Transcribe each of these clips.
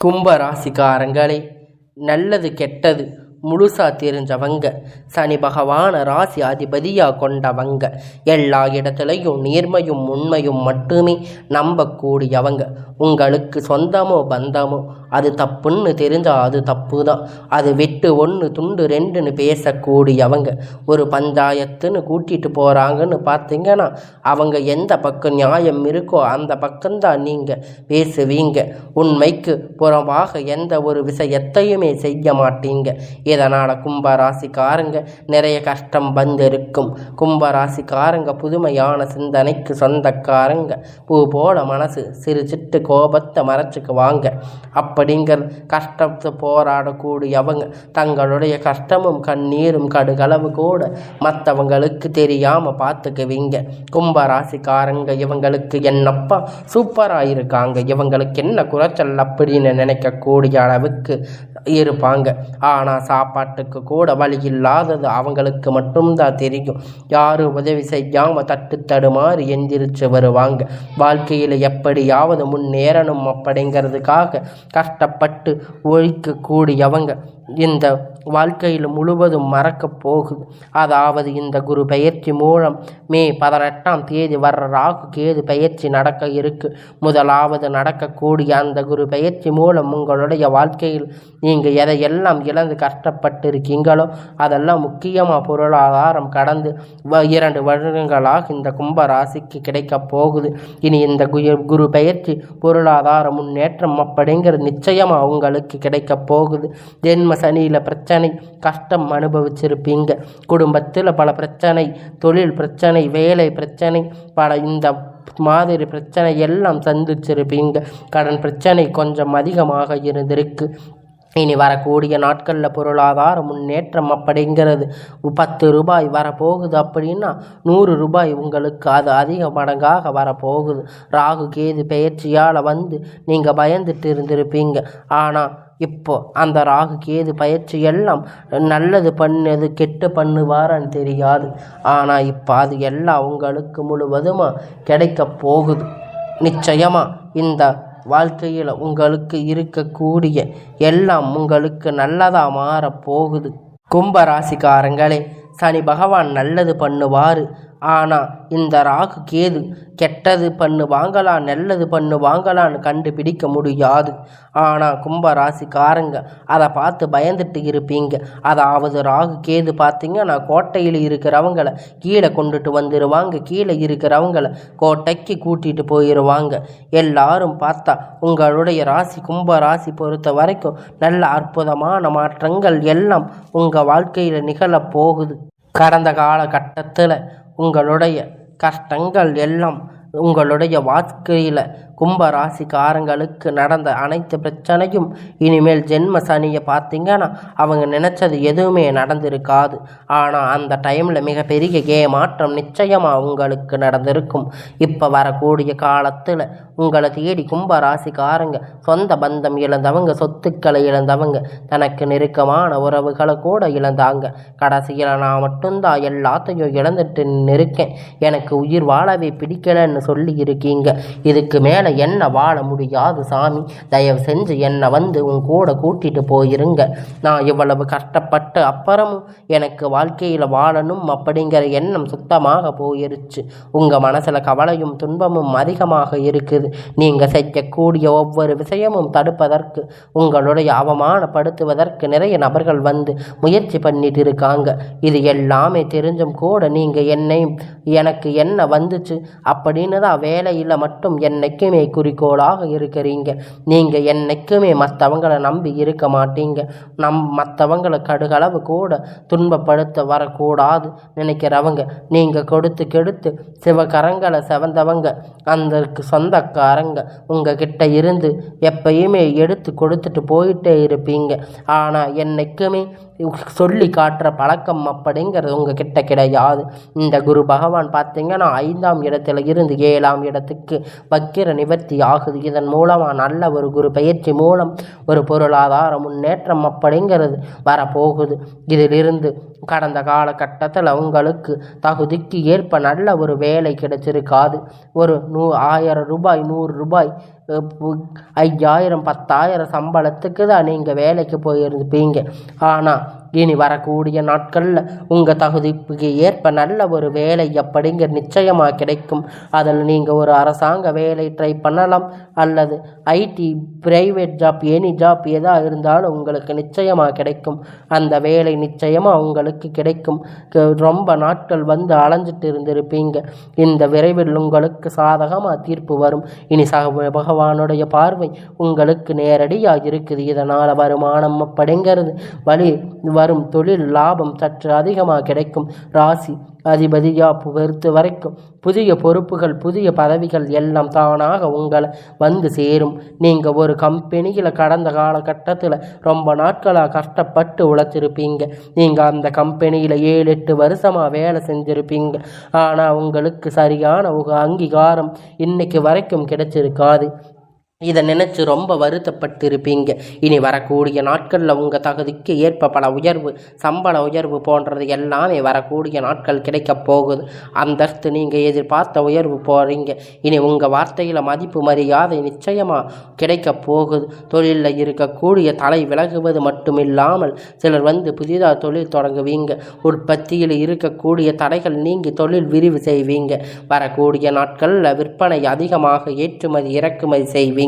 கும்ப ராசிக்காரங்களே, நல்லது கெட்டது முழுசா தெரிஞ்சவங்க, சனி பகவான ராசி அதிபதியா கொண்டவங்க, எல்லா இடத்துலையும் நேர்மையும் உண்மையும் மட்டுமே நம்பக்கூடியவங்க. உங்களுக்கு சொந்தமோ பந்தமோ அது தப்புன்னு தெரிஞ்சால் அது தப்பு தான். அது வெட்டு ஒன்று துண்டு ரெண்டுன்னு பேசக்கூடியவங்க. ஒரு பஞ்சாயத்துன்னு கூட்டிகிட்டு போகிறாங்கன்னு பார்த்தீங்கன்னா அவங்க எந்த பக்கம் நியாயம் இருக்கோ அந்த பக்கம்தான் நீங்கள் பேசுவீங்க. உண்மைக்கு புறம்பாக எந்த ஒரு விஷயத்தையுமே செய்ய மாட்டீங்க. இதனால் கும்பராசிக்காரங்க நிறைய கஷ்டம் வந்திருக்கும். கும்பராசிக்காரங்க புதுமையான சிந்தனைக்கு சொந்தக்காரங்க. பூ போல மனசு சிரிச்சிட்டு கோபத்தை மறைச்சிக்குவாங்க. அப்படிங்கிற கஷ்டத்தை போராடக்கூடியவங்க தங்களுடைய கஷ்டமும் கண்ணீரும் கடுகளவு கூட மற்றவங்களுக்கு தெரியாமல் பார்த்துக்குவீங்க. கும்பராசிக்காரங்க இவங்களுக்கு என்னப்பா சூப்பராக இருக்காங்க, இவங்களுக்கு என்ன குறைச்சல் அப்படின்னு நினைக்கக்கூடிய அளவுக்கு இருப்பாங்க. ஆனால் சாப்பாட்டுக்கு கூட வழி இல்லாதது அவங்களுக்கு மட்டும்தான் தெரியும். யாரும் உதவி செய்யாமல் தட்டு தடுமாறி எந்திரிச்சு வருவாங்க. வாழ்க்கையில் எப்படியாவது முன்னேறணும் அப்படிங்கிறதுக்காக கஷ்டப்பட்டு ஒழிக்கக்கூடியவங்க இந்த வாழ்க்கையில் முழுவதும் மறக்க போகுது. அதாவது இந்த குரு பெயர்ச்சி மூலம் மே 18ஆம் தேதி வர்ற ராகு கேது பெயர்ச்சி நடக்க இருக்கு. முதலாவது நடக்கக்கூடிய அந்த குரு பெயர்ச்சி மூலம் உங்களுடைய வாழ்க்கையில் நீங்கள் எதையெல்லாம் இழந்து கஷ்டப்பட்டு இருக்கீங்களோ அதெல்லாம் முக்கியமாக பொருளாதாரம் கடந்து 2 வருடங்களாக இந்த கும்ப ராசிக்கு கிடைக்க போகுது. இனி இந்த குரு பெயர்ச்சி பொருளாதார முன்னேற்றம் அப்படிங்கிறது நிச்சயமாக உங்களுக்கு கிடைக்க போகுது. ஜென்ம சனியில் பிரச்சனை கஷ்டம் அனுபவிச்சிருப்பீங்க. குடும்பத்தில் பல பிரச்சனை, தொழில் பிரச்சனை, வேலை பிரச்சனை, பல இந்த மாதிரி பிரச்சனை எல்லாம் சந்திச்சிருப்பீங்க. கடன் பிரச்சனை கொஞ்சம் அதிகமாக இருந்திருக்கு. இனி வரக்கூடிய நாட்களில் பொருளாதார முன்னேற்றம் அப்படிங்கிறது 10 ரூபாய் வரப்போகுது அப்படின்னா 100 ரூபாய் உங்களுக்கு அது அதிக மடங்காக வரப்போகுது. ராகு கேது பெயர்ச்சியால் நீங்கள் பயந்துட்டு இருந்திருப்பீங்க. ஆனால் இப்போ அந்த ராகு கேது பயிற்சி எல்லாம் நல்லது பண்ணது கெட்டு பண்ணுவாரான்னு தெரியாது. ஆனால் இப்போ அது எல்லாம் உங்களுக்கு முழுவதுமாக கிடைக்க போகுது. நிச்சயமாக இந்த வாழ்க்கையில் உங்களுக்கு இருக்கக்கூடிய எல்லாம் உங்களுக்கு நல்லதாக மாறப்போகுது. கும்பராசிக்காரங்களே, சனி பகவான் நல்லது பண்ணுவார். ஆனால் இந்த ராகு கேது கெட்டது பண்ணுவாங்களா நல்லது பண்ணுவாங்களான்னு கண்டுபிடிக்க முடியாது. ஆனால் கும்பராசிக்காரங்க அதை பார்த்து பயந்துட்டு இருப்பீங்க. அதாவது ராகு கேது பார்த்தீங்கன்னா கோட்டையில் இருக்கிறவங்கள கீழே கொண்டுட்டு வந்துடுவாங்க, கீழே இருக்கிறவங்கள கோட்டைக்கு கூட்டிகிட்டு போயிடுவாங்க. எல்லாரும் பார்த்தா உங்களுடைய ராசி கும்ப ராசி பொறுத்த வரைக்கும் நல்ல அற்புதமான மாற்றங்கள் எல்லாம் உங்கள் வாழ்க்கையில் நிகழப்போகுது. கடந்த காலகட்டத்தில் உங்களுடைய கஷ்டங்கள் எல்லாம் உங்களுடைய வாழ்க்கையில் கும்பராசிக்காரங்களுக்கு நடந்த அனைத்து பிரச்சனையும் இனிமேல் ஜென்ம சனியை பார்த்தீங்கன்னா அவங்க நினச்சது எதுவுமே நடந்திருக்காது. ஆனால் அந்த டைமில் மிகப்பெரிய ஏமாற்றம் நிச்சயமாக உங்களுக்கு நடந்திருக்கும். இப்போ வரக்கூடிய காலத்தில் உங்களை தேடி கும்பராசிக்காரங்க சொந்த பந்தம் இழந்தவங்க, சொத்துக்களை இழந்தவங்க, தனக்கு நெருக்கமான உறவுகளை கூட இழந்தாங்க. கடைசியில் நான் மட்டும்தான் எல்லாத்தையும் இழந்துட்டு இருக்கேன், எனக்கு உயிர் வாழவே பிடிக்கலன்னு சொல்லி இருக்கீங்க. இதுக்கு மேலே என்ன வாழ முடியாது சாமி, தயவு செஞ்சு என்னை உன் கூட கூட்டிட்டு போயிருங்க. நான் இவ்வளவு கஷ்டப்பட்டு அப்புறமும் எனக்கு வாழ்க்கையில் வாழணும் அப்படிங்கிற எண்ணம் சுத்தமாக போயிருச்சு. உங்கள் மனசில் கவலையும் துன்பமும் அதிகமாக இருக்குது. நீங்கள் செய்யக்கூடிய ஒவ்வொரு விஷயமும் தடுப்பதற்கு, உங்களுடைய அவமானப்படுத்துவதற்கு நிறைய நபர்கள் முயற்சி பண்ணிட்டு இருக்காங்க. இது எல்லாமே தெரிஞ்சும் கூட நீங்கள் எனக்கு என்ன வந்துச்சு அப்படின்னு தான் வேலையில் மட்டும் என்னைக்குமே குறிக்கோளாக இருக்கிறீங்க. நீங்கள் என்னைக்குமே மற்றவங்களை நம்பி இருக்க மாட்டீங்க. மற்றவங்களை கடுகளவு கூட துன்பப்படுத்த வரக்கூடாது நினைக்கிறவங்க, நீங்கள் கொடுத்து கெடுத்து சிவகரங்களை செவந்தவங்க, அந்த சொந்தக்காரங்க உங்ககிட்ட இருந்து எப்பயுமே எடுத்து கொடுத்துட்டு போயிட்டே இருப்பீங்க. ஆனால் என்னைக்குமே சொல்லி காட்டுற பழக்கம் அப்படிங்கிறது உங்ககிட்ட கிடையாது. இந்த குரு பகவான் பார்த்தீங்கன்னா 5ஆம் இடத்துல இருந்து 7ஆம் இடத்துக்கு வக்கிர நிவர்த்தி ஆகுது. இதன் மூலமாக நல்ல ஒரு குரு பயிற்சி மூலம் ஒரு பொருளாதார முன்னேற்றம் அப்படிங்கிறது வரப்போகுது. இதிலிருந்து கடந்த காலகட்டத்தில் உங்களுக்கு தகுதிக்கு ஏற்ப நல்ல ஒரு வேலை கிடைச்சிருக்காது. ஒரு 1000 ரூபாய் 100 ரூபாய் 5000 10,000 சம்பளத்துக்கு தான் நீங்கள் வேலைக்கு போயிருப்பீங்க. ஆனால் இனி வரக்கூடிய நாட்களில் உங்கள் தகுதிக்கு ஏற்ப நல்ல ஒரு வேலை அப்படிங்கிற நிச்சயமாக கிடைக்கும். அதில் நீங்கள் ஒரு அரசாங்க வேலை ட்ரை பண்ணலாம், அல்லது IT private job any job எதாக இருந்தாலும் உங்களுக்கு நிச்சயமாக கிடைக்கும். அந்த வேலை நிச்சயமாக உங்களுக்கு கிடைக்கும். ரொம்ப நாட்கள் அலைஞ்சிட்டு இருந்திருப்பீங்க. இந்த விரைவில் உங்களுக்கு சாதகமாக தீர்ப்பு வரும். இனி பகவானுடைய பார்வை உங்களுக்கு நேரடியாக இருக்குது. இதனால் வருமானம் அப்படிங்கிறது வரும் தொழில் லாபம் சற்று அதிகமாக கிடைக்கும். ராசி அதிபதியா பொறுத்த வரைக்கும் புதிய பொறுப்புகள் புதிய பதவிகள் எல்லாம் தானாக உங்களை சேரும். நீங்கள் ஒரு கம்பெனியில் கடந்த காலகட்டத்தில் ரொம்ப நாட்களாக கஷ்டப்பட்டு உழைச்சிருப்பீங்க. நீங்கள் அந்த கம்பெனியில் 7-8 வருஷமாக வேலை செஞ்சுருப்பீங்க. ஆனால் உங்களுக்கு சரியான ஒரு அங்கீகாரம் இன்னைக்கு வரைக்கும் கிடைச்சிருக்காது. இதை நினச்சி ரொம்ப வருத்தப்பட்டிருப்பீங்க. இனி வரக்கூடிய நாட்களில் உங்கள் தகுதிக்கு ஏற்ப பல உயர்வு, சம்பள உயர்வு போன்றது எல்லாமே வரக்கூடிய நாட்கள் கிடைக்க போகுது. அந்த நீங்கள் எதிர்பார்த்த உயர்வு போகிறீங்க. இனி உங்கள் வார்த்தையில் மதிப்பு மரியாதை நிச்சயமாக கிடைக்க போகுது. தொழிலில் இருக்கக்கூடிய தலை விலகுவது மட்டும் இல்லாமல் சிலர் புதிதாக தொழில் தொடங்குவீங்க. உற்பத்தியில் இருக்கக்கூடிய தடைகள் நீங்கி தொழில் விரிவு செய்வீங்க. வரக்கூடிய நாட்களில் விற்பனை அதிகமாக ஏற்றுமதி இறக்குமதி செய்வீங்க.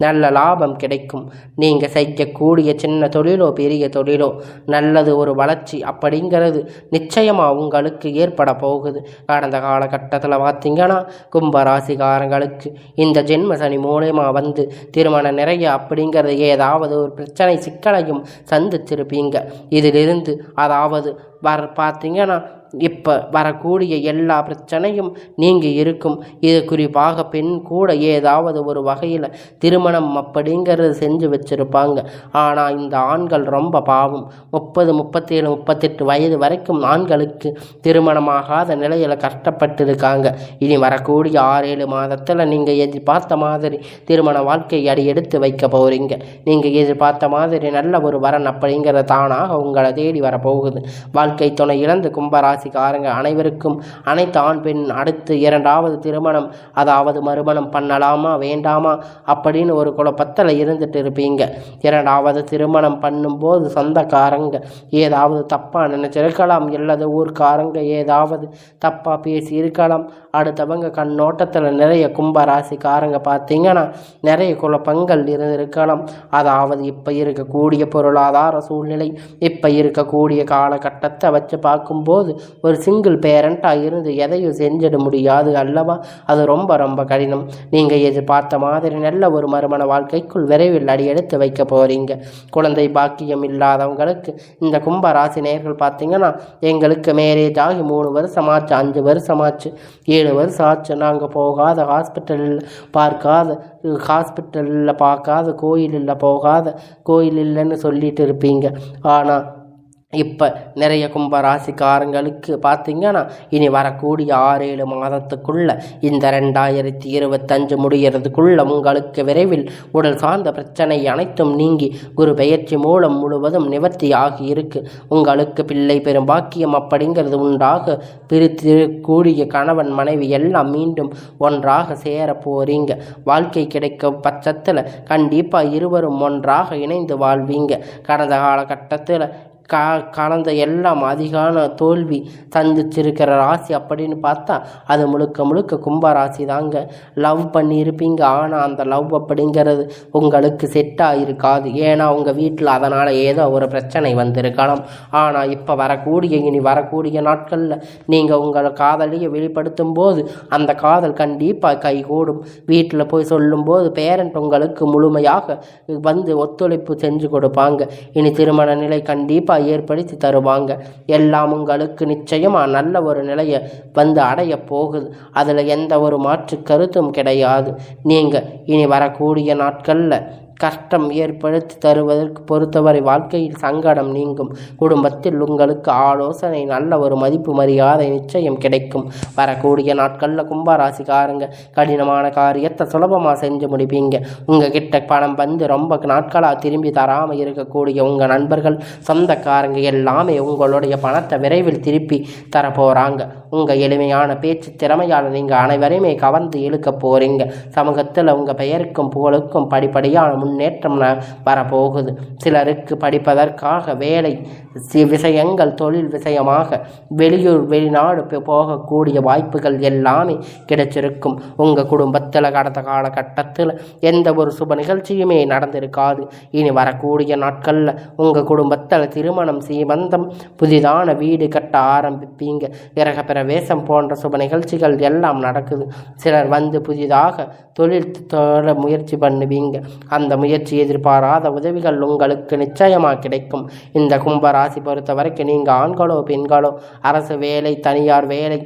நல்ல லாபம் கிடைக்கும். நீங்கள் செய்யக்கூடிய சின்ன தொழிலோ பெரிய தொழிலோ நல்லது ஒரு வளர்ச்சி அப்படிங்கிறது நிச்சயமாக உங்களுக்கு ஏற்பட போகுது. கடந்த காலகட்டத்தில் பார்த்தீங்கன்னா கும்பராசிக்காரங்களுக்கு இந்த ஜென்ம சனி மூலமா திருமணம் நிறைய அப்படிங்கிறது ஏதாவது ஒரு பிரச்சனை சிக்கலையும் சந்திச்சிருப்பீங்க. இதிலிருந்து பார்த்தீங்கன்னா இப்போ வரக்கூடிய எல்லா பிரச்சனையும் நீங்கள் இருக்கும். இது குறிப்பாக பெண் கூட ஏதாவது ஒரு வகையில் திருமணம் அப்படிங்கிறது செஞ்சு வச்சுருப்பாங்க. ஆனால் இந்த ஆண்கள் ரொம்ப பாவம். 30, 37, 38 வயது வரைக்கும் ஆண்களுக்கு திருமணமாகாத நிலையில் கஷ்டப்பட்டுருக்காங்க. இனி வரக்கூடிய 6-7 மாதத்தில் நீங்கள் எதிர்பார்த்த மாதிரி திருமண வாழ்க்கை அடி எடுத்து வைக்க போகிறீங்க. நீங்கள் எதிர்பார்த்த மாதிரி நல்ல ஒரு வரன் அப்படிங்கிற தானாக உங்களை தேடி வரப்போகுது. வாழ்க்கை துணை இழந்து கும்பராசிக்காரங்க அனைவருக்கும் அனைத்து ஆண் பெண் அடுத்து 2வது திருமணம் மறுமணம் பண்ணலாமா வேண்டாமா அப்படின்னு ஒரு குழப்பத்தில் இருந்துட்டு இருப்பீங்க. 2வது திருமணம் பண்ணும்போது சொந்தக்காரங்க ஏதாவது தப்பாக நினைச்சிருக்கலாம், அல்லது ஊர்க்காரங்க ஏதாவது தப்பாக பேசி இருக்கலாம். அடுத்தவங்க கண்ணோட்டத்தில் நிறைய கும்பராசிக்காரங்க பார்த்தீங்கன்னா நிறைய குழப்பங்கள் இருந்திருக்கலாம். இப்போ இருக்கக்கூடிய பொருளாதார சூழ்நிலை, இப்போ இருக்கக்கூடிய காலகட்டத்தை வச்சு பார்க்கும்போது ஒரு சிங்கிள் பேரண்ட்டாக இருந்து எதையும் செஞ்சிட முடியாது அல்லவா? அது ரொம்ப ரொம்ப கடினம். நீங்கள் எதிர்பார்த்த மாதிரி நல்ல ஒரு மறுமண வாழ்க்கைக்குள் விரைவில் அடி எடுத்து வைக்க போகிறீங்க. குழந்தை பாக்கியம் இல்லாதவங்களுக்கு இந்த கும்பராசி நேயர்கள் பார்த்தீங்கன்னா எங்களுக்கு மேரேஜ் ஆகி 3 வருஷமாச்சு, 5 வருஷமாச்சு, 7 வருஷம் ஆச்சு, நாங்கள் போகாத ஹாஸ்பிட்டலில் பார்க்காத கோயிலில் போகாத கோயில் இல்லைன்னு சொல்லிட்டு இருப்பீங்க. ஆனால் இப்போ நிறைய கும்பராசிக்காரங்களுக்கு பார்த்தீங்கன்னா இனி வரக்கூடிய 6-7 மாதத்துக்குள்ள இந்த 2025 முடிகிறதுக்குள்ள உங்களுக்கு விரைவில் உடல் சார்ந்த பிரச்சனை அனைத்தும் நீங்கி குரு பெயர்ச்சி மூலம் முழுவதும் நிவர்த்தி ஆகி இருக்கு. உங்களுக்கு பிள்ளை பெரும் பாக்கியம் அப்படிங்கிறது உண்டாக பிரித்திருக்கூடிய கணவன் மனைவி எல்லாம் மீண்டும் ஒன்றாக சேர போறீங்க. வாழ்க்கை கிடைக்க பட்சத்தில் கண்டிப்பாக இருவரும் ஒன்றாக இணைந்து வாழ்வீங்க. கடந்த காலகட்டத்தில் கலந்த எல்லாம் அதிகான தோல்வி சந்திச்சிருக்கிற ராசி அப்படின்னு பார்த்தா அது முழுக்க முழுக்க கும்பராசி தாங்க. லவ் பண்ணியிருப்பீங்க, ஆனால் அந்த லவ் அப்படிங்கிறது உங்களுக்கு செட் ஆகிருக்காது. ஏன்னா உங்கள் வீட்டில் அதனால் ஏதோ ஒரு பிரச்சனை வந்திருக்கலாம். ஆனால் இப்போ இனி வரக்கூடிய நாட்களில் நீங்கள் உங்களை காதலியை வெளிப்படுத்தும் போது அந்த காதல் கண்டிப்பாக கைகூடும். வீட்டில் போய் சொல்லும்போது பேரண்ட் உங்களுக்கு முழுமையாக ஒத்துழைப்பு செஞ்சு கொடுப்பாங்க. இனி திருமண நிலை கண்டிப்பாக ஏற்படுத்தி தருவாங்க. எல்லாம் உங்களுக்கு நிச்சயமாக நல்ல ஒரு நிலையை அடைய போகுது. அதில் எந்த ஒரு மாற்று கருத்தும் கிடையாது. நீங்கள் இனி வரக்கூடிய நாட்களில் கஷ்டம் ஏற்படுத்தி தருவதற்கு பொறுத்தவரை வாழ்க்கையில் சங்கடம் நீங்கும். குடும்பத்தில் உங்களுக்கு ஆலோசனை, நல்ல ஒரு மதிப்பு மரியாதை நிச்சயம் கிடைக்கும். வரக்கூடிய நாட்களில் கும்பராசிக்காரங்க கடினமான காரியத்தை சுலபமாக செஞ்சு முடிப்பீங்க. உங்ககிட்ட பணம் வந்து ரொம்ப நாட்களாக திரும்பி தராமல் இருக்கக்கூடிய உங்கள் நண்பர்கள், சொந்தக்காரங்க எல்லாமே உங்களுடைய பணத்தை விரைவில் திருப்பி தரப்போகிறாங்க. உங்கள் எளிமையான பேச்சு திறமையால் நீங்கள் அனைவரையுமே கவர்ந்து இழுக்க போகிறீங்க. சமூகத்தில் உங்கள் பெயருக்கும் புகழுக்கும் படிப்படியான முன்னேற்றம் வரப்போகுது. சிலருக்கு படிப்பதற்காக வேலை விஷயங்கள், தொழில் விஷயமாக வெளியூர் வெளிநாடு போகக்கூடிய வாய்ப்புகள் எல்லாமே கிடைச்சிருக்கும். உங்கள் குடும்பத்தில் கடந்த காலகட்டத்தில் எந்த ஒரு சுப நிகழ்ச்சியுமே நடந்திருக்காது. இனி வரக்கூடிய நாட்களில் உங்கள் குடும்பத்தில் திருமணம், சீமந்தம், புதிதான வீடு கட்ட ஆரம்பிப்பீங்க. கிரக பிரவேசம் போன்ற சுப நிகழ்ச்சிகள் எல்லாம் நடக்குது. சிலர் வந்து புதிதாக தொழில் முயற்சி பண்ணுவீங்க. அந்த முயற்சி எதிர்பாராத உதவிகள் உங்களுக்கு நிச்சயமாக கிடைக்கும். இந்த கும்பராசி பொறுத்த வரைக்கும் நீங்கள் ஆண்களோ பெண்களோ, அரசு வேலை, தனியார் வேலை,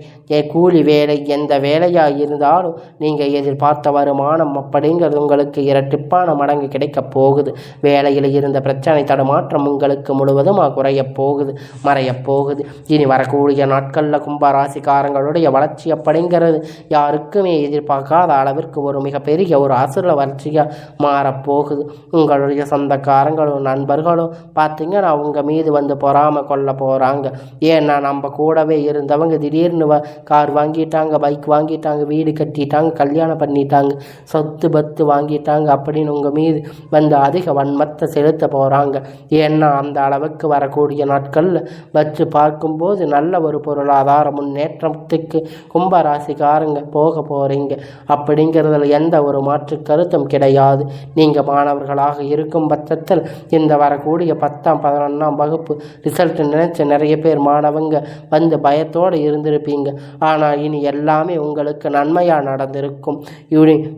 கூலி வேலை, எந்த வேலையாக இருந்தாலும் நீங்கள் எதிர்பார்த்த வருமானம் அப்படிங்கிறது உங்களுக்கு இரட்டிப்பான மடங்கு கிடைக்க போகுது. வேலையில் இருந்த பிரச்சனை தடுமாற்றம் உங்களுக்கு முழுவதுமாக குறையப் போகுது, மறையப் போகுது. இனி வரக்கூடிய நாட்களில் கும்பராசிக்காரங்களுடைய வளர்ச்சி அப்படிங்கிறது யாருக்குமே எதிர்பார்க்காத அளவிற்கு ஒரு மிகப்பெரிய ஒரு அசுர வளர்ச்சியாக மாறப்போகுது. உங்களுடைய சொந்தக்காரங்களும் நண்பர்களும் பார்த்தீங்கன்னா உங்கள் மீது வந்து பொறாமல் கொள்ள போகிறாங்க. ஏன்னா நம்ம கூடவே இருந்தவங்க திடீர்னு கார் வாங்கிட்டாங்க, பைக் வாங்கிட்டாங்க, வீடு கட்டிட்டாங்க, கல்யாணம் பண்ணிட்டாங்க, சொத்து பத்து வாங்கிட்டாங்க அப்படின்னு உங்கள் மீது வந்து அதிக வன்மத்தை செலுத்த போகிறாங்க. ஏன்னா அந்த அளவுக்கு வரக்கூடிய நாட்களில் வச்சு பார்க்கும்போது நல்ல ஒரு பொருளாதார முன்னேற்றத்துக்கு கும்பராசிக்காரங்க போக போகிறீங்க. அப்படிங்கிறதுல எந்த ஒரு மாற்று கருத்தும் கிடையாது. நீங்கள் மாணவர்களாக இருக்கும் பட்சத்தில் இந்த வரக்கூடிய 10ஆம் 11ஆம் வகுப்பு ரிசல்ட் நினைச்ச நிறைய பேர் மாணவங்க வந்து பயத்தோடு இருந்திருப்பீங்க. ஆனால் இனி எல்லாமே உங்களுக்கு நன்மையாக நடந்திருக்கும்.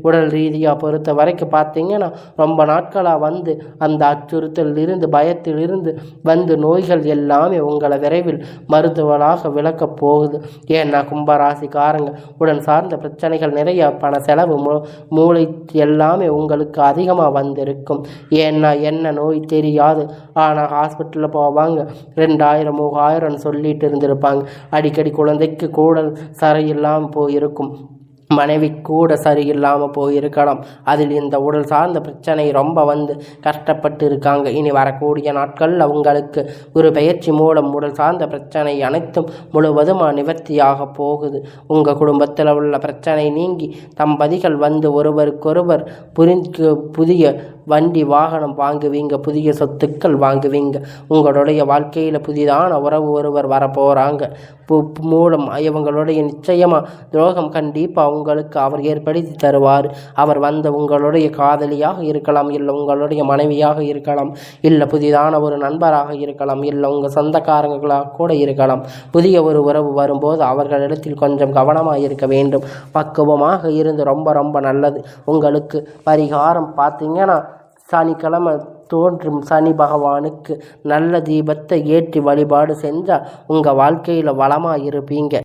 உடல் ரீதியாக பொறுத்த வரைக்கும் பார்த்தீங்கன்னா ரொம்ப நாட்களாக வந்து அந்த அச்சுறுத்தல் இருந்து, பயத்தில் இருந்து வந்து நோய்கள் எல்லாமே உங்களை விரைவில் மருத்துவராக விளக்கப் போகுது. ஏன்னா கும்பராசிக்காரங்க உடன் சார்ந்த பிரச்சனைகள் நிறைய, பண செலவு, மூளை எல்லாமே உங்களுக்கு அதிகமாக வந்திருக்கும். ஏன்னா என்ன நோய் தெரியாது. ஆனால் ஹாஸ்பிட்டலில் போவாங்க, 2000 3000 சொல்லிட்டு இருந்திருப்பாங்க. அடிக்கடி குழந்தைக்கு கூடல் சரியில்லாமல் போயிருக்கும், மனைவி கூட சரியில்லாமல் போயிருக்கலாம். அதில் இந்த உடல் சார்ந்த பிரச்சனை ரொம்ப வந்து கஷ்டப்பட்டு இருக்காங்க. இனி வரக்கூடிய நாட்களில் உங்களுக்கு ஒரு பயிற்சி மூலம் உடல் சார்ந்த பிரச்சனை அனைத்தும் முழுவதுமாக நிவர்த்தியாக போகுது. உங்கள் குடும்பத்தில் உள்ள பிரச்சனை நீங்கி தம்பதிகள் வந்து ஒருவருக்கொருவர் புதிய வண்டி வாகனம் வாங்குவீங்க, புதிய சொத்துக்கள் வாங்குவீங்க. உங்களுடைய வாழ்க்கையில் புதிதான உறவு ஒருவர் வரப்போகிறாங்க. மூலம் இவங்களுடைய நிச்சயமாக துரோகம் கண்டிப்பாக உங்களுக்கு அவர் ஏற்படுத்தி தருவார். அவர் வந்து உங்களுடைய காதலியாக இருக்கலாம், இல்லை உங்களுடைய மனைவியாக இருக்கலாம், இல்லை புதிதான ஒரு நண்பராக இருக்கலாம், இல்லை உங்கள் சொந்தக்காரங்களாக கூட இருக்கலாம். புதிய ஒரு உறவு வரும்போது அவர்களிடத்தில் கொஞ்சம் கவனமாக இருக்க வேண்டும். பக்குவமாக இருந்து ரொம்ப ரொம்ப நல்லது. உங்களுக்கு பரிகாரம் பார்த்தீங்கன்னா சனிக்கிழமை தோன்றும் சனி பகவானுக்கு நல்ல தீபத்தை ஏற்றி வழிபாடு செஞ்சால் உங்கள் வாழ்க்கையில் வளமாக இருப்பீங்க.